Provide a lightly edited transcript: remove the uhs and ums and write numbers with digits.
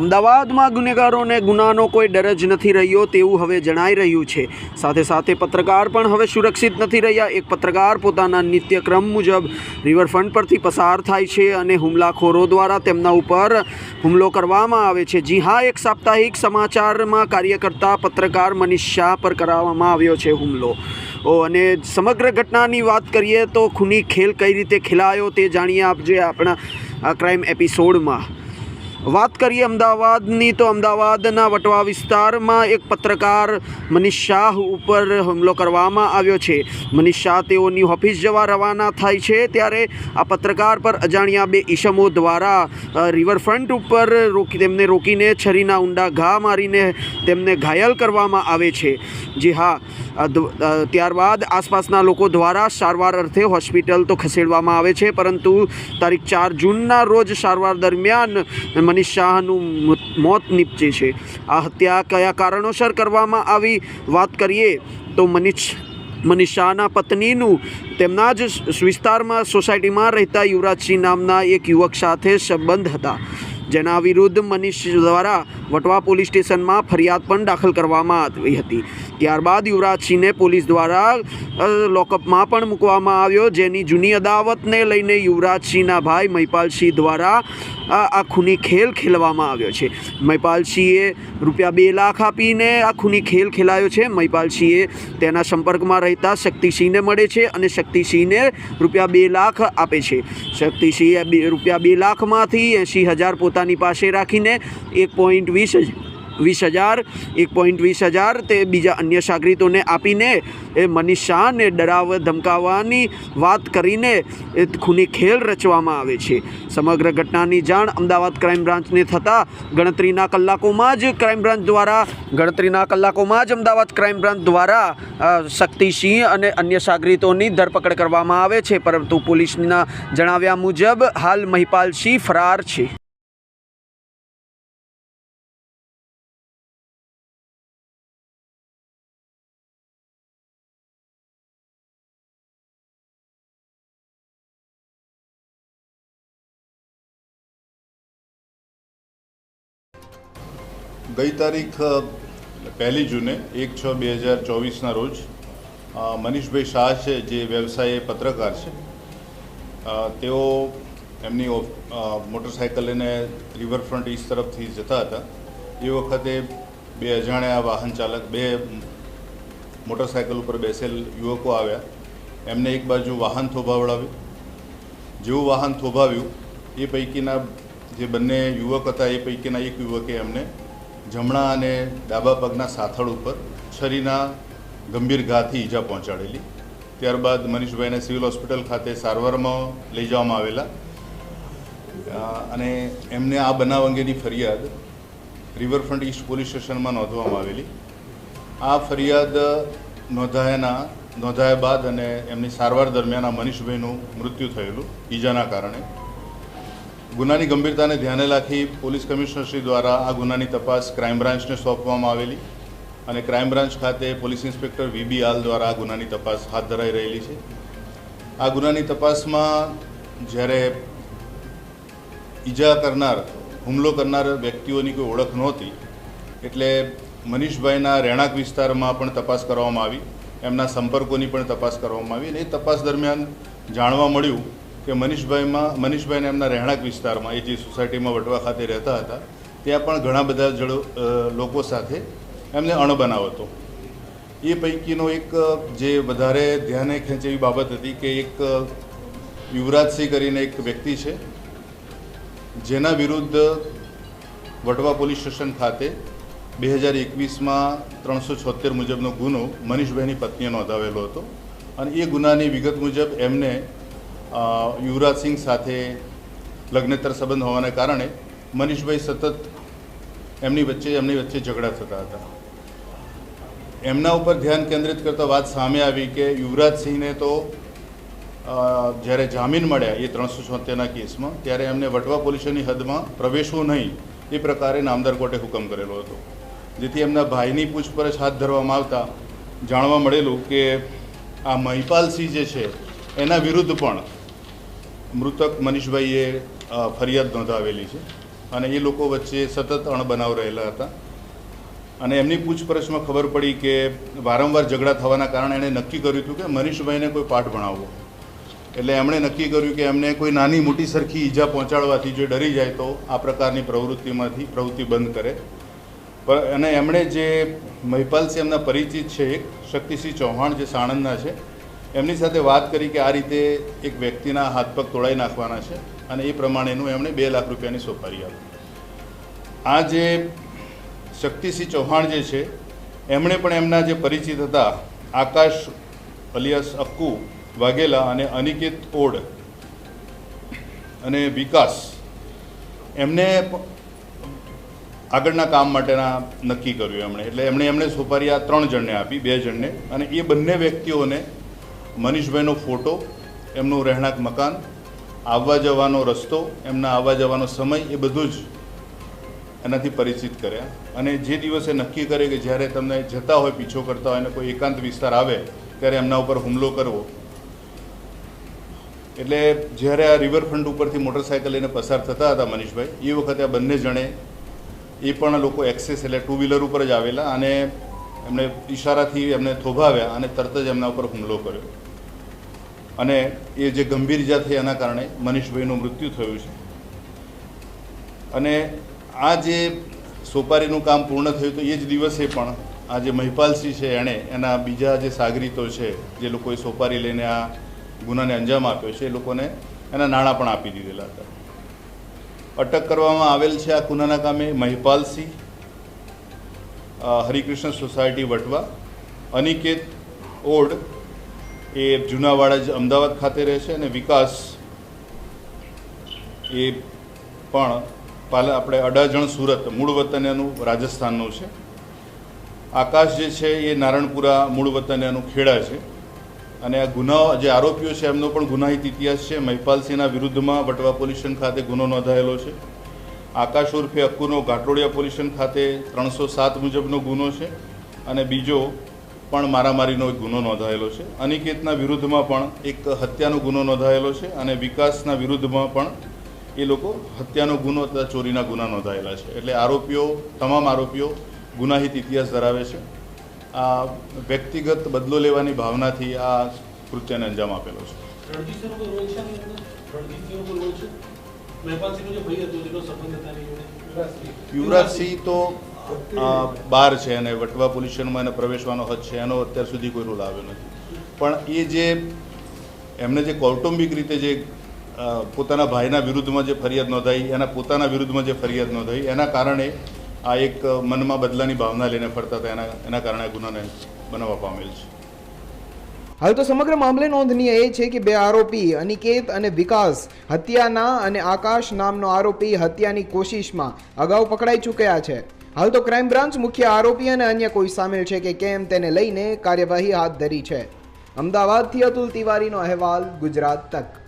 અમદાવાદમાં ગુનેગારોને ગુનાનો કોઈ ડર જ નથી રહ્યો તેવું હવે જણાઈ રહ્યું છે। સાથે સાથે પત્રકાર પણ હવે સુરક્ષિત નથી રહ્યા। એક પત્રકાર પોતાના નિત્યક્રમ મુજબ રિવરફ્રન્ટ પરથી પસાર થાય છે અને હુમલાખોરો દ્વારા તેમના ઉપર હુમલો કરવામાં આવે છે। જી હા, એક સાપ્તાહિક સમાચારમાં કાર્યકર્તા પત્રકાર મનીષ શાહ પર કરવામાં આવ્યો છે હુમલો। અને સમગ્ર ઘટનાની વાત કરીએ તો ખૂની ખેલ કઈ રીતે ખેલાયો તે જાણીએ આપજે આપણા આ ક્રાઇમ એપિસોડમાં। વાત કરીએ અમદાવાદની તો અમદાવાદના વટવા વિસ્તારમાં એક પત્રકાર મનીષ શાહ ઉપર હુમલો કરવામાં આવ્યો છે। મનીષ શાહ તેઓની ઓફિસ જવા રવાના થાય છે ત્યારે આ પત્રકાર પર અજાણ્યા બે ઈસમો દ્વારા રિવરફ્રન્ટ ઉપર તેમને રોકીને છરીના ઊંડા ઘા મારીને તેમને ઘાયલ કરવામાં આવે છે। જી હા, ત્યારબાદ આસપાસના લોકો દ્વારા સારવાર અર્થે હોસ્પિટલ તો ખસેડવામાં આવે છે, પરંતુ તારીખ 4 જૂનના રોજ સારવાર દરમિયાન મનીષ શાહનું મોત નીપજે છે। આ હત્યા કયા કારણોસર કરવામાં આવી વાત કરીએ તો મનીષ શાહના પત્નીનું તેમના જ વિસ્તારમાં સોસાયટીમાં રહેતા યુવરાજસિંહ નામના એક યુવક સાથે સંબંધ હતા, જેના વિરુદ્ધ મનીષ દ્વારા વટવા પોલીસ સ્ટેશનમાં ફરિયાદ પણ દાખલ કરવામાં આવી હતી। ત્યારબાદ યુવરાજસિંહને પોલીસ દ્વારા લોકઅપમાં પણ મૂકવામાં આવ્યો, જેની જૂની અદાવતને લઈને યુવરાજસિંહના ભાઈ મહિપાલસિંહ દ્વારા આ ખૂની ખેલ ખેલવામાં આવ્યો છે। મહિપાલસિંહે રૂપિયા 2 લાખ આપીને આ ખૂની ખેલ ખેલાયો છે। મહિપાલસિંહે તેના સંપર્કમાં રહેતા શક્તિસિંહને મળે છે અને શક્તિસિંહને રૂપિયા 2 લાખ આપે છે। શક્તિસિંહે રૂપિયા 2 લાખમાંથી 80,000 પોતાની પાસે રાખીને 1,20,000 તે બીજા અન્ય સાગરીતોને આપીને એ મનીષ શાહને ધમકાવવાની વાત કરીને એ ખૂની ખેલ રચવામાં આવે છે। સમગ્ર ઘટનાની જાણ અમદાવાદ ક્રાઇમ બ્રાન્ચને થતાં ગણતરીના કલાકોમાં જ અમદાવાદ ક્રાઇમ બ્રાન્ચ દ્વારા શક્તિસિંહ અને અન્ય સાગરીતોની ધરપકડ કરવામાં આવે છે, પરંતુ પોલીસના જણાવ્યા મુજબ હાલ મહિપાલસિંહ ફરાર છે। ગઈ તારીખ 1 જૂને 1/6/2024ના રોજ મનીષભાઈ શાહ છે, જે વ્યવસાય પત્રકાર છે, તેઓ એમની મોટરસાઇકલ લઈને રિવરફ્રન્ટ ઈસ્ટ તરફથી જતા હતા। એ વખતે 2 અજાણ્યા વાહન ચાલક 2 મોટરસાઇકલ ઉપર બેસેલ યુવકો આવ્યા। એમને એક બાજુ વાહન થોભાવડાવ્યું। જેવું વાહન થોભાવ્યું એ પૈકીના જે બંને યુવક હતા એ પૈકીના એક યુવકે એમને જમણા અને ડાબા પગના સાથળ ઉપર છરીના ગંભીર ઘાથી ઈજા પહોંચાડેલી। ત્યારબાદ મનીષભાઈને સિવિલ હોસ્પિટલ ખાતે સારવારમાં લઈ જવામાં આવેલા અને એમને આ બનાવ અંગેની ફરિયાદ રિવરફ્રન્ટ ઈસ્ટ પોલીસ સ્ટેશનમાં નોંધવામાં આવેલી। આ ફરિયાદ નોંધાયા બાદ અને એમની સારવાર દરમિયાન આ મનીષભાઈનું મૃત્યુ થયેલું ઈજાના કારણે। ગુનાની ગંભીરતાને ધ્યાને રાખી પોલીસ કમિશનરશ્રી દ્વારા આ ગુનાની તપાસ ક્રાઇમ બ્રાન્ચને સોંપવામાં આવેલી અને ક્રાઇમ બ્રાન્ચ ખાતે પોલીસ ઇન્સ્પેક્ટર વી.બી. આલ દ્વારા આ ગુનાની તપાસ હાથ ધરાઈ રહેલી છે। આ ગુનાની તપાસમાં જ્યારે ઈજા કરનાર, હુમલો કરનાર વ્યક્તિઓની કોઈ ઓળખ નહોતી, એટલે મનીષભાઈના રહેણાંક વિસ્તારમાં પણ તપાસ કરવામાં આવી, એમના સંપર્કોની પણ તપાસ કરવામાં આવી અને એ તપાસ દરમિયાન જાણવા મળ્યું કે મનીષભાઈને એમના રહેણાંક વિસ્તારમાં, એ જે સોસાયટીમાં વટવા ખાતે રહેતા હતા, ત્યાં પણ ઘણા બધા લોકો સાથે એમને અણબનાવ હતો। એ પૈકીનો એક જે વધારે ધ્યાને ખેંચે એવી બાબત હતી કે એક યુવરાજસિંહ કરીને એક વ્યક્તિ છે, જેના વિરુદ્ધ વટવા પોલીસ સ્ટેશન ખાતે 2021માં 376 મુજબનો ગુનો મનીષભાઈની પત્નીએ નોંધાવેલો હતો અને એ ગુનાની વિગત મુજબ એમને યુવરાજસિંહ સાથે લગ્નેતર સંબંધ હોવાને કારણે મનીષભાઈ સતત એમની વચ્ચે ઝઘડા થતા હતા। એમના ઉપર ધ્યાન કેન્દ્રિત કરતા વાત સામે આવી કે યુવરાજસિંહને તો જ્યારે જામીન મળ્યા એ 376ના કેસમાં, ત્યારે એમને વટવા પોલીસની હદમાં પ્રવેશવું નહીં એ પ્રકારે નામદાર કોર્ટે હુકમ કરેલો હતો, જેથી એમના ભાઈની પૂછપરછ હાથ ધરવામાં આવતા જાણવા મળેલું કે આ મહિપાલસિંહ જે છે એના વિરુદ્ધ પણ મૃતક મનીષભાઈએ ફરિયાદ નોંધાવેલી છે। અને એ લોકો વચ્ચે સતત અણબનાવ રહેલા હતા અને એમની પૂછપરછમાં ખબર પડી કે વારંવાર ઝઘડા થવાના કારણે એણે નક્કી કર્યું હતું કે મનીષભાઈને કોઈ પાઠ ભણાવવો. એટલે એમણે નક્કી કર્યું કે એમને કોઈ નાની મોટી સરખી ઈજા પહોંચાડવાથી જો ડરી જાય તો આ પ્રકારની પ્રવૃત્તિ બંધ કરે. અને એમણે જે મહિપાલસિંહ એમના પરિચિત છે, એક શક્તિસિંહ ચૌહાણ જે સાણંદના છે, એમની સાથે વાત કરી કે આ રીતે એક વ્યક્તિના હાથ પગ તોડાઈ નાખવાના છે અને એ પ્રમાણેનું એમણે 2 લાખ રૂપિયાની સોપારી આપી. આ જે શક્તિસિંહ ચૌહાણ જે છે એમણે પણ એમના જે પરિચિત હતા આકાશ અલિયાસ અક્કુ વાઘેલા અને અનિકેત ઓડ અને વિકાસ, એમને આગળના કામ માટેના નક્કી કર્યું એમણે. એટલે એમણે સોપારી આ 3 જણને આપી, 2 જણને. અને એ બંને વ્યક્તિઓને મનીષભાઈનો ફોટો, એમનું રહેણાંક મકાન, આવવા જવાનો રસ્તો, એમના આવવા જવાનો સમય, એ બધું જ એનાથી પરિચિત કર્યા. અને જે દિવસે નક્કી કરે કે જ્યારે તમને જતા હોય, પીછો કરતા હોય અને કોઈ એકાંત વિસ્તાર આવે ત્યારે એમના ઉપર હુમલો કરવો. એટલે જ્યારે આ રિવરફ્રન્ટ ઉપરથી મોટરસાઇકલ લઈને પસાર થતા હતા મનીષભાઈ, એ વખતે આ બંને જણે, એ પણ લોકો એક્સેસ એટલે 2 વ્હીલર ઉપર જ આવેલા અને એમણે ઈશારાથી એમને થોભાવ્યા અને તરત જ એમના ઉપર હુમલો કર્યો. અને એ જે ગંભીર ઈજા થઈ એના કારણે મનીષભાઈનું મૃત્યુ થયું છે. અને આ જે સોપારીનું કામ પૂર્ણ થયું તો એ જ દિવસે પણ આ જે મહિપાલસિંહ છે એણે એના બીજા જે સાગરીતો છે, જે લોકોએ સોપારી લઈને આ ગુનાને અંજામ આપ્યો છે, એ લોકોને એના નાણાં પણ આપી દીધેલા હતા. અટક કરવામાં આવેલ છે આ ગુનાના કામે મહિપાલસિંહ, હરિકૃષ્ણ સોસાયટી વટવા, અનિકેત ઓડ એ જૂનાવાડા અમદાવાદ ખાતે રહે છે, અને વિકાસ એ પણ આપણે અડાજણ સુરત મૂળ વતન એનું રાજસ્થાનનું છે. આકાશ જે છે એ નારણપુરા મૂળ વતન એનું ખેડા છે. અને આ ગુનાઓ જે આરોપીઓ છે એમનો પણ ગુનાહિત ઇતિહાસ છે. મહિપાલસિંહના વિરુદ્ધમાં વટવા પોલીસ સ્ટેશન ખાતે ગુનો નોંધાયેલો છે. આકાશ ઉર્ફે અક્કુનો ઘાટોડિયા પોલીસ સ્ટેશન ખાતે 307 મુજબનો ગુનો છે અને બીજો પણ મારામારીનો એક ગુનો નોંધાયેલો છે. અનિકેતના વિરુદ્ધમાં પણ એક હત્યાનો ગુનો નોંધાયેલો છે અને વિકાસના વિરુદ્ધમાં પણ એ લોકો હત્યાનો ગુનો તથા ચોરીના ગુના નોંધાયેલા છે. એટલે તમામ આરોપીઓ ગુનાહિત ઇતિહાસ ધરાવે છે. આ વ્યક્તિગત બદલો લેવાની ભાવનાથી આ કૃત્યને અંજામ આપેલો છે. યુવરાજસિંહ તો બહાર છે અને વટવા પોલીસ સ્ટેશનમાં એને પ્રવેશવાનો હદ છે, એનો અત્યાર સુધી કોઈ રોલ આવ્યો નથી. પણ એ જે એમને જે કૌટુંબિક રીતે જે પોતાના ભાઈના વિરુદ્ધમાં જે ફરિયાદ નોંધાઈ, એના પોતાના વિરુદ્ધમાં જે ફરિયાદ નોંધાઈ, એના કારણે આ એક મનમાં બદલાની ભાવના લઈને ફરતા હતા, એના કારણે ગુનાને બનાવવા પામેલ છે. હાલ તો સમગ્ર મામલે નોંધનીય એ છે કે 2 આરોપી અનિકેત અને વિકાસ હત્યાના અને આકાશ નામનો આરોપી હત્યાની કોશિશમાં અગાઉ પકડાઈ ચૂક્યા છે. હાલ તો ક્રાઇમ બ્રાન્ચ મુખ્ય આરોપી અને અન્ય કોઈ સામેલ છે કે કેમ તેને લઈને કાર્યવાહી હાથ ધરી છે. અમદાવાદથી અતુલ તિવારીનો અહેવાલ, ગુજરાત તક.